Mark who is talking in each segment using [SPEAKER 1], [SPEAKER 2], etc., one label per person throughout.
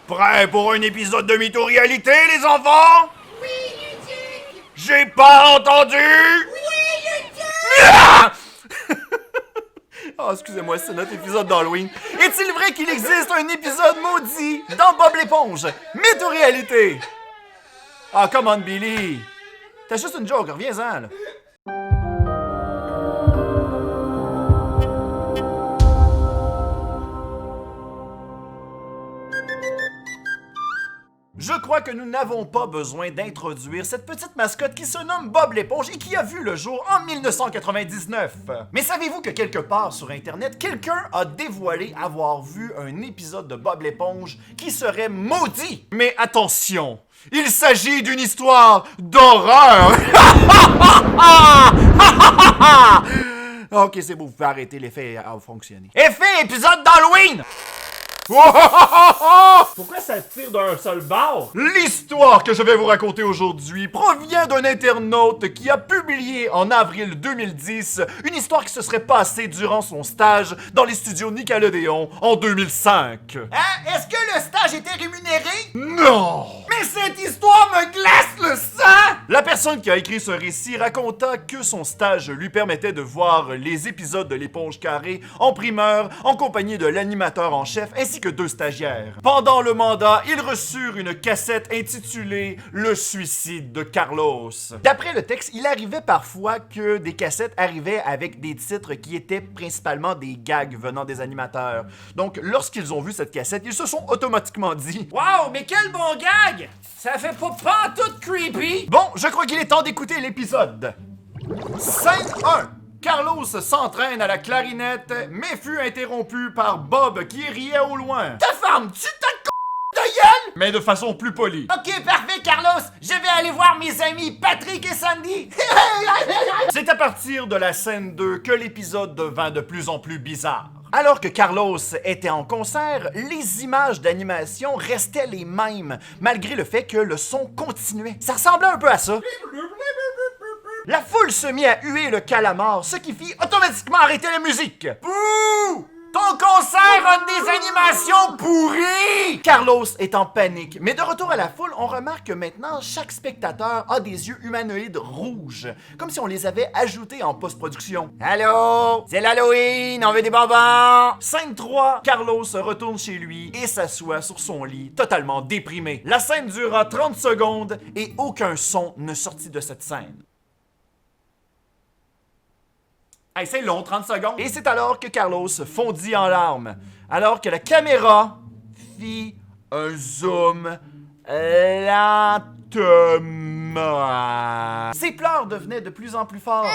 [SPEAKER 1] Prêt pour un épisode de Mytho-Réalité, les enfants?
[SPEAKER 2] Oui, Luduc!
[SPEAKER 1] J'ai pas entendu!
[SPEAKER 2] Oui, Luduc!
[SPEAKER 1] Ah! Oh, excusez-moi, c'est notre épisode d'Halloween. Est-il vrai qu'il existe un épisode maudit dans Bob l'éponge? Mytho-Réalité! Ah, come on, Billy! T'as juste une joke, reviens-en, là. Je crois que nous n'avons pas besoin d'introduire cette petite mascotte qui se nomme Bob l'éponge et qui a vu le jour en 1999. Mais savez-vous que quelque part sur Internet, quelqu'un a dévoilé avoir vu un épisode de Bob l'éponge qui serait maudit? Mais attention, il s'agit d'une histoire d'horreur! Ok, c'est bon, vous pouvez arrêter, l'effet a fonctionné. Effet épisode d'Halloween! Pourquoi ça tire d'un seul bord? L'histoire que je vais vous raconter aujourd'hui provient d'un internaute qui a publié en avril 2010 une histoire qui se serait passée durant son stage dans les studios Nickelodeon en 2005.
[SPEAKER 2] Hein? Est-ce que le stage était rémunéré?
[SPEAKER 1] Non!
[SPEAKER 2] Mais cette histoire me glace le sang!
[SPEAKER 1] La personne qui a écrit ce récit raconta que son stage lui permettait de voir les épisodes de l'éponge carrée en primeur en compagnie de l'animateur en chef ainsi que 2 stagiaires. Pendant le mandat, ils reçurent une cassette intitulée « Le suicide de Carlos ». D'après le texte, il arrivait parfois que des cassettes arrivaient avec des titres qui étaient principalement des gags venant des animateurs. Donc, lorsqu'ils ont vu cette cassette, ils se sont automatiquement dit «
[SPEAKER 2] Wow, mais quel bon gag! Ça fait pas pantoute creepy!
[SPEAKER 1] Bon, je crois qu'il est temps d'écouter l'épisode. Scène 1. Carlos s'entraîne à la clarinette, mais fut interrompu par Bob qui riait au loin.
[SPEAKER 2] Ta femme, tu t'as de gueule!
[SPEAKER 1] Mais de façon plus polie.
[SPEAKER 2] Ok, parfait, Carlos! Je vais aller voir mes amis Patrick et Sandy!
[SPEAKER 1] C'est à partir de la scène 2 que l'épisode devint de plus en plus bizarre. Alors que Carlos était en concert, les images d'animation restaient les mêmes, malgré le fait que le son continuait. Ça ressemblait un peu à ça. La foule se mit à huer le calamar, ce qui fit automatiquement arrêter la musique. Bouh!
[SPEAKER 2] Ton concert a des animations pourries!
[SPEAKER 1] Carlos est en panique, mais de retour à la foule, on remarque que maintenant, chaque spectateur a des yeux humanoïdes rouges, comme si on les avait ajoutés en post-production.
[SPEAKER 2] Allô? C'est l'Halloween, on veut des bonbons!
[SPEAKER 1] Scène 3, Carlos retourne chez lui et s'assoit sur son lit, totalement déprimé. La scène dura 30 secondes et aucun son ne sortit de cette scène. Hey, c'est long, 30 secondes. Et c'est alors que Carlos fondit en larmes, alors que la caméra fit un zoom lentement. Ses pleurs devenaient de plus en plus forts.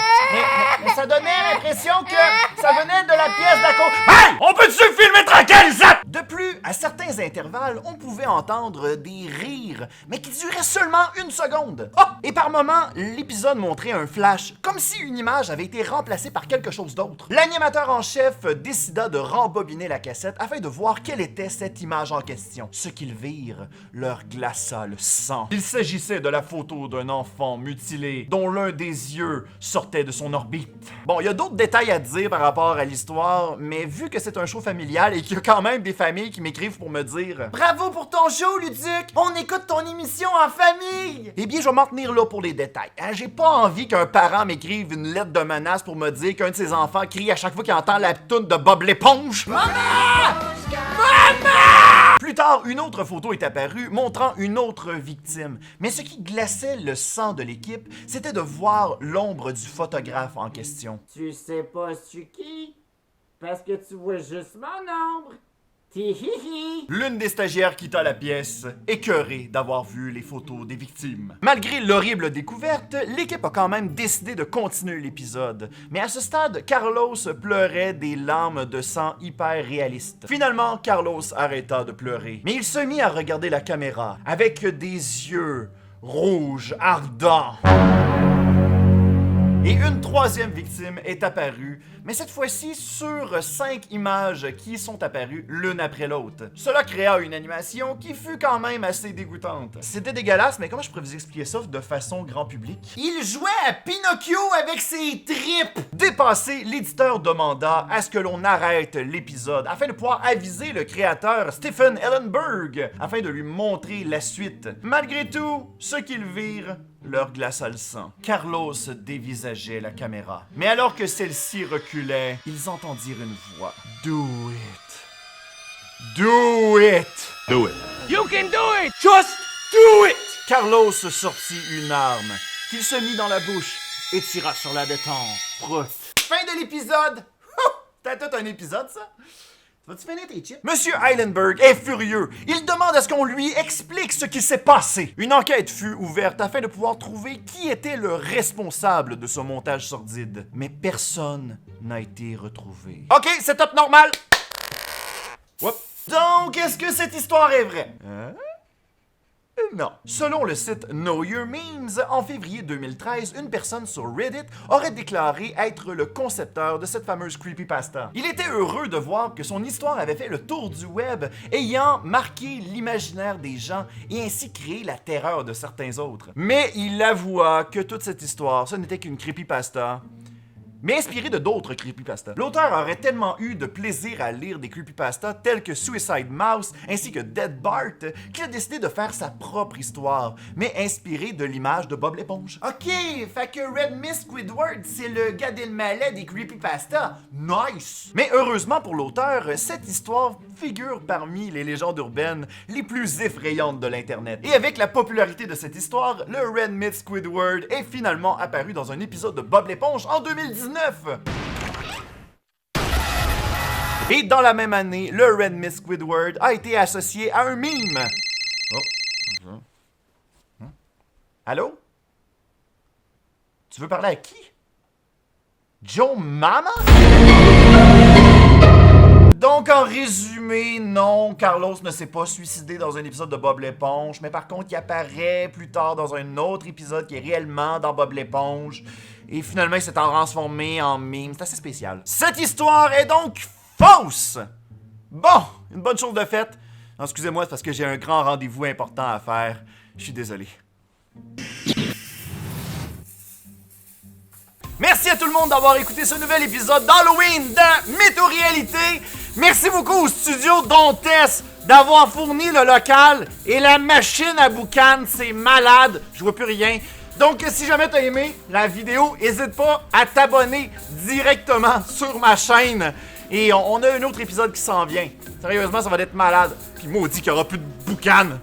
[SPEAKER 2] Mais ça donnait l'impression que ça venait de la pièce d'à côté.
[SPEAKER 1] Hey! On peut-tu filmer tranquille, zap? De plus, à certains intervalles, on pouvait entendre des rires, mais qui duraient seulement 1 seconde. Oh! Et par moments, l'épisode montrait un flash, comme si une image avait été remplacée par quelque chose d'autre. L'animateur en chef décida de rembobiner la cassette afin de voir quelle était cette image en question. Ce qu'ils virent leur glaça le sang. Il s'agissait de la photo d'un enfant mutilé, dont l'un des yeux sortait de son orbite. Bon, il y a d'autres détails à dire par rapport à l'histoire, mais vu que c'est un show familial et qu'il y a quand même des familles qui m'écrivent pour me dire «
[SPEAKER 2] Bravo pour ton show, Luduc! On écoute ton émission en famille! »
[SPEAKER 1] Eh bien, je vais m'en tenir là pour les détails. Hein, j'ai pas envie qu'un parent m'écrive une lettre de menace pour me dire qu'un de ses enfants crie à chaque fois qu'il entend la toune de Bob l'éponge.
[SPEAKER 2] Maman! Maman!
[SPEAKER 1] Plus tard, une autre photo est apparue montrant une autre victime. Mais ce qui glaçait le sang de l'équipe, c'était de voir l'ombre du photographe en question.
[SPEAKER 2] Tu sais pas c'est qui? Parce que tu vois juste mon ombre. Tihihi!
[SPEAKER 1] L'une des stagiaires quitta la pièce, écœurée d'avoir vu les photos des victimes. Malgré l'horrible découverte, l'équipe a quand même décidé de continuer l'épisode. Mais à ce stade, Carlos pleurait des larmes de sang hyper réalistes. Finalement, Carlos arrêta de pleurer. Mais il se mit à regarder la caméra, avec des yeux rouges ardents. Et une troisième victime est apparue, mais cette fois-ci sur 5 images qui sont apparues l'une après l'autre. Cela créa une animation qui fut quand même assez dégoûtante. C'était dégueulasse, mais comment je pourrais vous expliquer ça de façon grand public? Il jouait à Pinocchio avec ses tripes! Dépassé, l'éditeur demanda à ce que l'on arrête l'épisode afin de pouvoir aviser le créateur Stephen Ellenberg afin de lui montrer la suite. Malgré tout, ce qu'ils virent leur glaça le sang. Carlos dévisageait la caméra. Mais alors que celle-ci reculait, ils entendirent une voix. Do it. Do it.
[SPEAKER 3] Do it.
[SPEAKER 4] You can do it!
[SPEAKER 1] Just do it! Carlos sortit une arme qu'il se mit dans la bouche et tira sur la détente. Prout. Fin de l'épisode. C'était tout un épisode, ça? Vas-tu finir tes chips? Monsieur Eilenberg est furieux. Il demande à ce qu'on lui explique ce qui s'est passé. Une enquête fut ouverte afin de pouvoir trouver qui était le responsable de ce montage sordide. Mais personne n'a été retrouvé. Ok, setup normal. Whoop. Donc, est-ce que cette histoire est vraie? Non. Selon le site Know Your Memes, en février 2013, une personne sur Reddit aurait déclaré être le concepteur de cette fameuse creepypasta. Il était heureux de voir que son histoire avait fait le tour du web, ayant marqué l'imaginaire des gens et ainsi créé la terreur de certains autres. Mais il avoua que toute cette histoire, ce n'était qu'une creepypasta, mais inspiré de d'autres creepypastas. L'auteur aurait tellement eu de plaisir à lire des creepypastas tels que Suicide Mouse ainsi que Dead Bart qu'il a décidé de faire sa propre histoire, mais inspiré de l'image de Bob l'éponge. Ok, fait que Red Miss Squidward, c'est le Gad Elmaleh des creepypastas. Nice! Mais heureusement pour l'auteur, cette histoire figure parmi les légendes urbaines les plus effrayantes de l'Internet. Et avec la popularité de cette histoire, le Red Miss Squidward est finalement apparu dans un épisode de Bob l'éponge en 2019. Et dans la même année, le Red Miss Squidward a été associé à un meme. Oh. Allô? Tu veux parler à qui? Joe Mama? Donc, en résumé, non, Carlos ne s'est pas suicidé dans un épisode de Bob l'éponge, mais par contre, il apparaît plus tard dans un autre épisode qui est réellement dans Bob l'éponge. Et finalement, il s'est transformé en meme. C'est assez spécial. Cette histoire est donc fausse! Bon, une bonne chose de faite. Excusez-moi, c'est parce que j'ai un grand rendez-vous important à faire. Je suis désolé. Merci à tout le monde d'avoir écouté ce nouvel épisode d'Halloween de Mytho-Réalité. Merci beaucoup au studio Dontess d'avoir fourni le local et la machine à boucan. C'est malade, je vois plus rien. Donc, si jamais t'as aimé la vidéo, n'hésite pas à t'abonner directement sur ma chaîne. Et on a un autre épisode qui s'en vient. Sérieusement, ça va être malade. Puis maudit qu'il n'y aura plus de boucan.